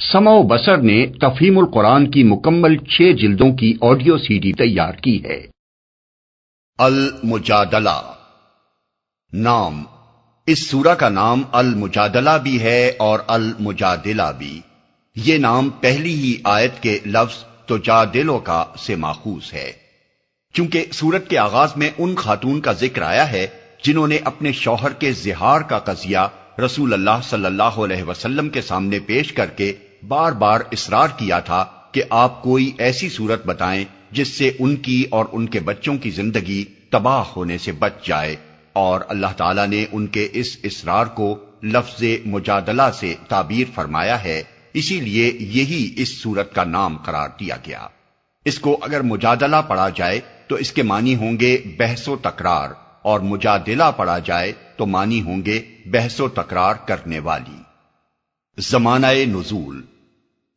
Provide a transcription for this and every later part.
سمع و بصر نے تفہیم القرآن کی مکمل 6 جلدوں کی آڈیو سی ڈی تیار کی ہے۔ المجادلہ نام، اس سورہ کا نام المجادلہ بھی ہے اور المجادلہ بھی۔ یہ نام پہلی ہی آیت کے لفظ تجادلو کا سے ماخوذ ہے، چونکہ سورت کے آغاز میں ان خاتون کا ذکر آیا ہے جنہوں نے اپنے شوہر کے زہار کا قضیہ رسول اللہ صلی اللہ علیہ وسلم کے سامنے پیش کر کے بار بار اصرار کیا تھا کہ آپ کوئی ایسی صورت بتائیں جس سے ان کی اور ان کے بچوں کی زندگی تباہ ہونے سے بچ جائے، اور اللہ تعالیٰ نے ان کے اس اصرار کو لفظ مجادلہ سے تعبیر فرمایا ہے، اسی لیے یہی اس صورت کا نام قرار دیا گیا۔ اس کو اگر مجادلہ پڑھا جائے تو اس کے معنی ہوں گے بحث و تکرار، اور مجادلہ پڑھا جائے تو معنی ہوں گے بحث و تکرار کرنے والی۔ زمانہ نزول،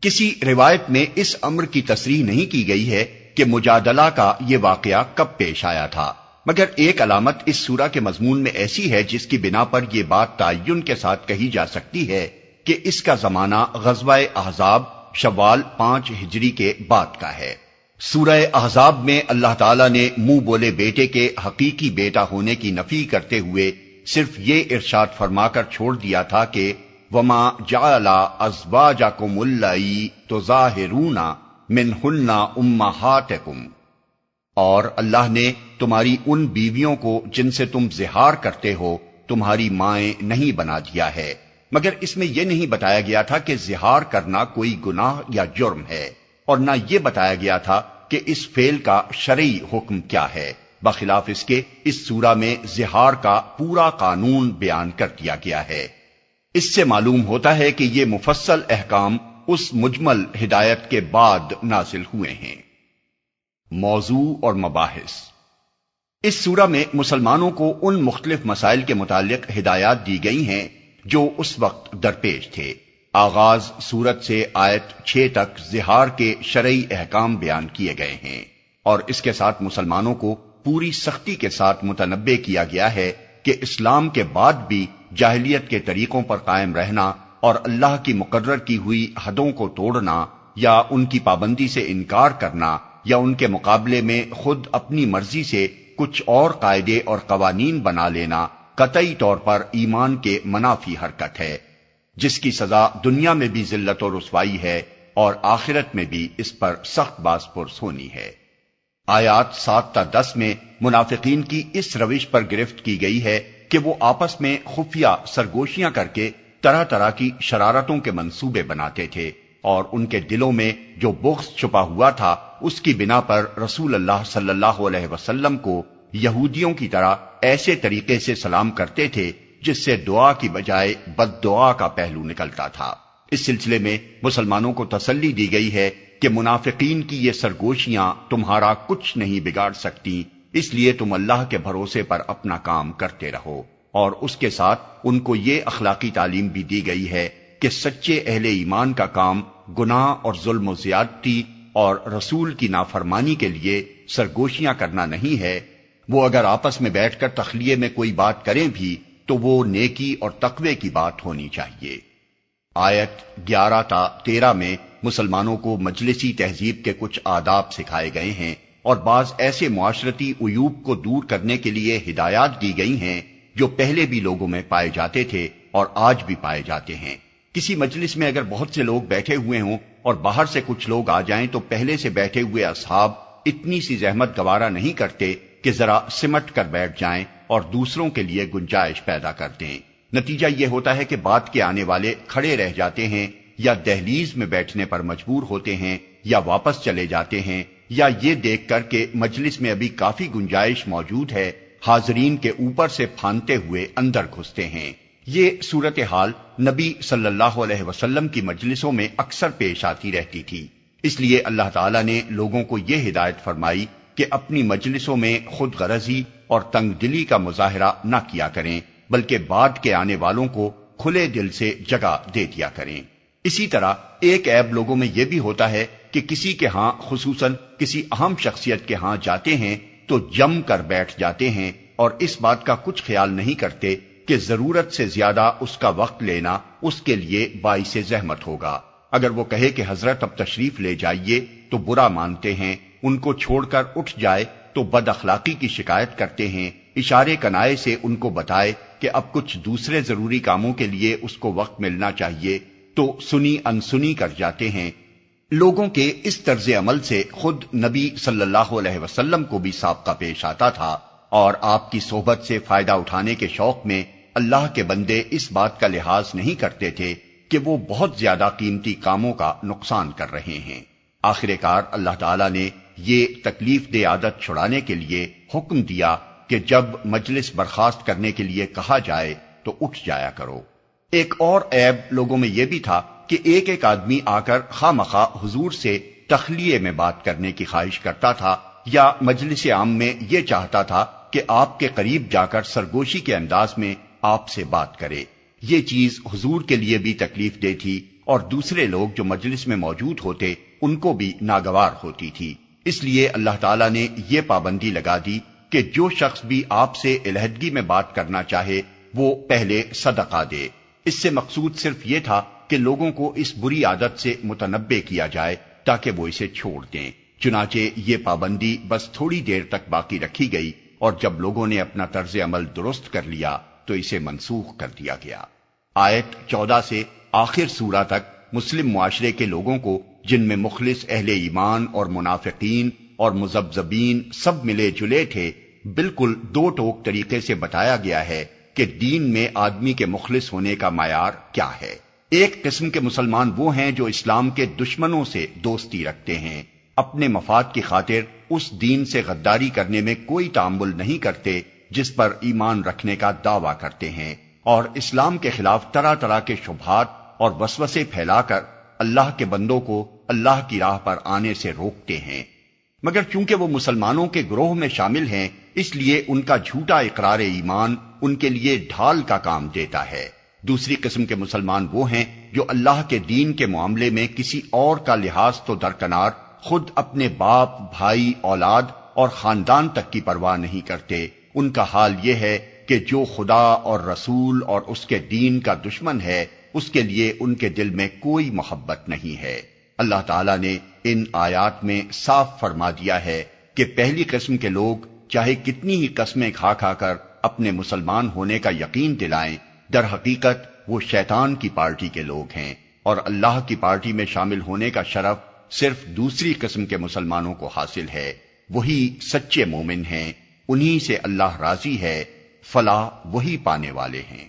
کسی روایت میں اس امر کی تصریح نہیں کی گئی ہے کہ مجادلہ کا یہ واقعہ کب پیش آیا تھا، مگر ایک علامت اس سورہ کے مضمون میں ایسی ہے جس کی بنا پر یہ بات تعین کے ساتھ کہی جا سکتی ہے کہ اس کا زمانہ غزوہ احزاب شوال 5 ہجری کے بعد کا ہے۔ سورہ احزاب میں اللہ تعالیٰ نے منہ بولے بیٹے کے حقیقی بیٹا ہونے کی نفی کرتے ہوئے صرف یہ ارشاد فرما کر چھوڑ دیا تھا کہ وَمَا جَعَلَ أَزْوَاجَكُمُ اللَّائِي تُظَاهِرُونَ مِنْهُنَّ أُمَّهَاتِكُمْ، اور اللہ نے تمہاری ان بیویوں کو جن سے تم زہار کرتے ہو تمہاری مائیں نہیں بنا دیا ہے، مگر اس میں یہ نہیں بتایا گیا تھا کہ زہار کرنا کوئی گناہ یا جرم ہے، اور نہ یہ بتایا گیا تھا کہ اس فعل کا شرعی حکم کیا ہے، بخلاف اس کے اس سورہ میں زہار کا پورا قانون بیان کر دیا گیا ہے۔ اس سے معلوم ہوتا ہے کہ یہ مفصل احکام اس مجمل ہدایت کے بعد نازل ہوئے ہیں۔ موضوع اور مباحث، اس سورہ میں مسلمانوں کو ان مختلف مسائل کے متعلق ہدایات دی گئی ہیں جو اس وقت درپیش تھے۔ آغاز سورت سے آیت 6 تک زہار کے شرعی احکام بیان کیے گئے ہیں، اور اس کے ساتھ مسلمانوں کو پوری سختی کے ساتھ متنبہ کیا گیا ہے کہ اسلام کے بعد بھی جاہلیت کے طریقوں پر قائم رہنا اور اللہ کی مقرر کی ہوئی حدوں کو توڑنا یا ان کی پابندی سے انکار کرنا یا ان کے مقابلے میں خود اپنی مرضی سے کچھ اور قاعدے اور قوانین بنا لینا قطعی طور پر ایمان کے منافی حرکت ہے، جس کی سزا دنیا میں بھی ذلت و رسوائی ہے اور آخرت میں بھی اس پر سخت باز پرس ہونی ہے۔ آیات 7 تا 10 میں منافقین کی اس روش پر گرفت کی گئی ہے کہ وہ آپس میں خفیہ سرگوشیاں کر کے طرح طرح کی شرارتوں کے منصوبے بناتے تھے، اور ان کے دلوں میں جو بغض چھپا ہوا تھا اس کی بنا پر رسول اللہ صلی اللہ علیہ وسلم کو یہودیوں کی طرح ایسے طریقے سے سلام کرتے تھے جس سے دعا کی بجائے بد دعا کا پہلو نکلتا تھا۔ اس سلسلے میں مسلمانوں کو تسلی دی گئی ہے کہ منافقین کی یہ سرگوشیاں تمہارا کچھ نہیں بگاڑ سکتی، اس لیے تم اللہ کے بھروسے پر اپنا کام کرتے رہو، اور اس کے ساتھ ان کو یہ اخلاقی تعلیم بھی دی گئی ہے کہ سچے اہل ایمان کا کام گناہ اور ظلم و زیادتی اور رسول کی نافرمانی کے لیے سرگوشیاں کرنا نہیں ہے۔ وہ اگر آپس میں بیٹھ کر تخلیے میں کوئی بات کریں بھی تو وہ نیکی اور تقوی کی بات ہونی چاہیے۔ آیت 11 تا 13 میں مسلمانوں کو مجلسی تہذیب کے کچھ آداب سکھائے گئے ہیں، اور بعض ایسے معاشرتی عیوب کو دور کرنے کے لیے ہدایات دی گئی ہیں جو پہلے بھی لوگوں میں پائے جاتے تھے اور آج بھی پائے جاتے ہیں۔ کسی مجلس میں اگر بہت سے لوگ بیٹھے ہوئے ہوں اور باہر سے کچھ لوگ آ جائیں تو پہلے سے بیٹھے ہوئے اصحاب اتنی سی زحمت گوارا نہیں کرتے کہ ذرا سمٹ کر بیٹھ جائیں اور دوسروں کے لیے گنجائش پیدا کر دیں۔ نتیجہ یہ ہوتا ہے کہ بعد کے آنے والے کھڑے رہ جاتے ہیں، یا دہلیز میں بیٹھنے پر مجبور ہوتے ہیں، یا واپس چلے جاتے ہیں، یا یہ دیکھ کر کہ مجلس میں ابھی کافی گنجائش موجود ہے حاضرین کے اوپر سے پھاندتے ہوئے اندر گھستے ہیں۔ یہ صورتحال نبی صلی اللہ علیہ وسلم کی مجلسوں میں اکثر پیش آتی رہتی تھی، اس لیے اللہ تعالیٰ نے لوگوں کو یہ ہدایت فرمائی کہ اپنی مجلسوں میں خود غرضی اور تنگ دلی کا مظاہرہ نہ کیا کریں، بلکہ بعد کے آنے والوں کو کھلے دل سے جگہ دے دیا کریں۔ اسی طرح ایک عیب لوگوں میں یہ بھی ہوتا ہے کہ کسی کے ہاں، خصوصاً کسی اہم شخصیت کے ہاں جاتے ہیں تو جم کر بیٹھ جاتے ہیں اور اس بات کا کچھ خیال نہیں کرتے کہ ضرورت سے زیادہ اس کا وقت لینا اس کے لیے باعث زحمت ہوگا، اگر وہ کہے کہ حضرت اب تشریف لے جائیے تو برا مانتے ہیں، ان کو چھوڑ کر اٹھ جائے تو بد اخلاقی کی شکایت کرتے ہیں، اشارے کنائے سے ان کو بتائے کہ اب کچھ دوسرے ضروری کاموں کے لیے اس کو وقت ملنا چاہیے تو سنی انسنی کر جاتے ہیں۔ لوگوں کے اس طرز عمل سے خود نبی صلی اللہ علیہ وسلم کو بھی سابقہ پیش آتا تھا، اور آپ کی صحبت سے فائدہ اٹھانے کے شوق میں اللہ کے بندے اس بات کا لحاظ نہیں کرتے تھے کہ وہ بہت زیادہ قیمتی کاموں کا نقصان کر رہے ہیں۔ آخر کار اللہ تعالیٰ نے یہ تکلیف دہ عادت چھڑانے کے لیے حکم دیا کہ جب مجلس برخاست کرنے کے لیے کہا جائے تو اٹھ جایا کرو۔ ایک اور عیب لوگوں میں یہ بھی تھا کہ ایک ایک آدمی آ کر خواہ مخواہ حضور سے تخلیے میں بات کرنے کی خواہش کرتا تھا، یا مجلس عام میں یہ چاہتا تھا کہ آپ کے قریب جا کر سرگوشی کے انداز میں آپ سے بات کرے۔ یہ چیز حضور کے لیے بھی تکلیف دہ تھی، اور دوسرے لوگ جو مجلس میں موجود ہوتے ان کو بھی ناگوار ہوتی تھی۔ اس لیے اللہ تعالیٰ نے یہ پابندی لگا دی کہ جو شخص بھی آپ سے علیحدگی میں بات کرنا چاہے وہ پہلے صدقہ دے۔ اس سے مقصود صرف یہ تھا کہ لوگوں کو اس بری عادت سے متنبہ کیا جائے تاکہ وہ اسے چھوڑ دیں۔ چنانچہ یہ پابندی بس تھوڑی دیر تک باقی رکھی گئی، اور جب لوگوں نے اپنا طرز عمل درست کر لیا تو اسے منسوخ کر دیا گیا۔ آیت 14 سے آخر سورہ تک مسلم معاشرے کے لوگوں کو، جن میں مخلص اہل ایمان اور منافقین اور مذبذبین سب ملے جلے تھے، بالکل دو ٹوک طریقے سے بتایا گیا ہے کہ دین میں آدمی کے مخلص ہونے کا معیار کیا ہے۔ ایک قسم کے مسلمان وہ ہیں جو اسلام کے دشمنوں سے دوستی رکھتے ہیں، اپنے مفاد کی خاطر اس دین سے غداری کرنے میں کوئی تعامل نہیں کرتے جس پر ایمان رکھنے کا دعویٰ کرتے ہیں، اور اسلام کے خلاف طرح طرح کے شبہات اور وسوسے پھیلا کر اللہ کے بندوں کو اللہ کی راہ پر آنے سے روکتے ہیں۔ مگر چونکہ وہ مسلمانوں کے گروہ میں شامل ہیں، اس لیے ان کا جھوٹا اقرار ایمان ان کے لیے ڈھال کا کام دیتا ہے۔ دوسری قسم کے مسلمان وہ ہیں جو اللہ کے دین کے معاملے میں کسی اور کا لحاظ تو درکنار، خود اپنے باپ، بھائی، اولاد اور خاندان تک کی پرواہ نہیں کرتے۔ ان کا حال یہ ہے کہ جو خدا اور رسول اور اس کے دین کا دشمن ہے، اس کے لیے ان کے دل میں کوئی محبت نہیں ہے۔ اللہ تعالیٰ نے ان آیات میں صاف فرما دیا ہے کہ پہلی قسم کے لوگ چاہے کتنی ہی قسمیں کھا کھا کر اپنے مسلمان ہونے کا یقین دلائیں، در حقیقت وہ شیطان کی پارٹی کے لوگ ہیں، اور اللہ کی پارٹی میں شامل ہونے کا شرف صرف دوسری قسم کے مسلمانوں کو حاصل ہے۔ وہی سچے مومن ہیں، انہی سے اللہ راضی ہے، فلاح وہی پانے والے ہیں۔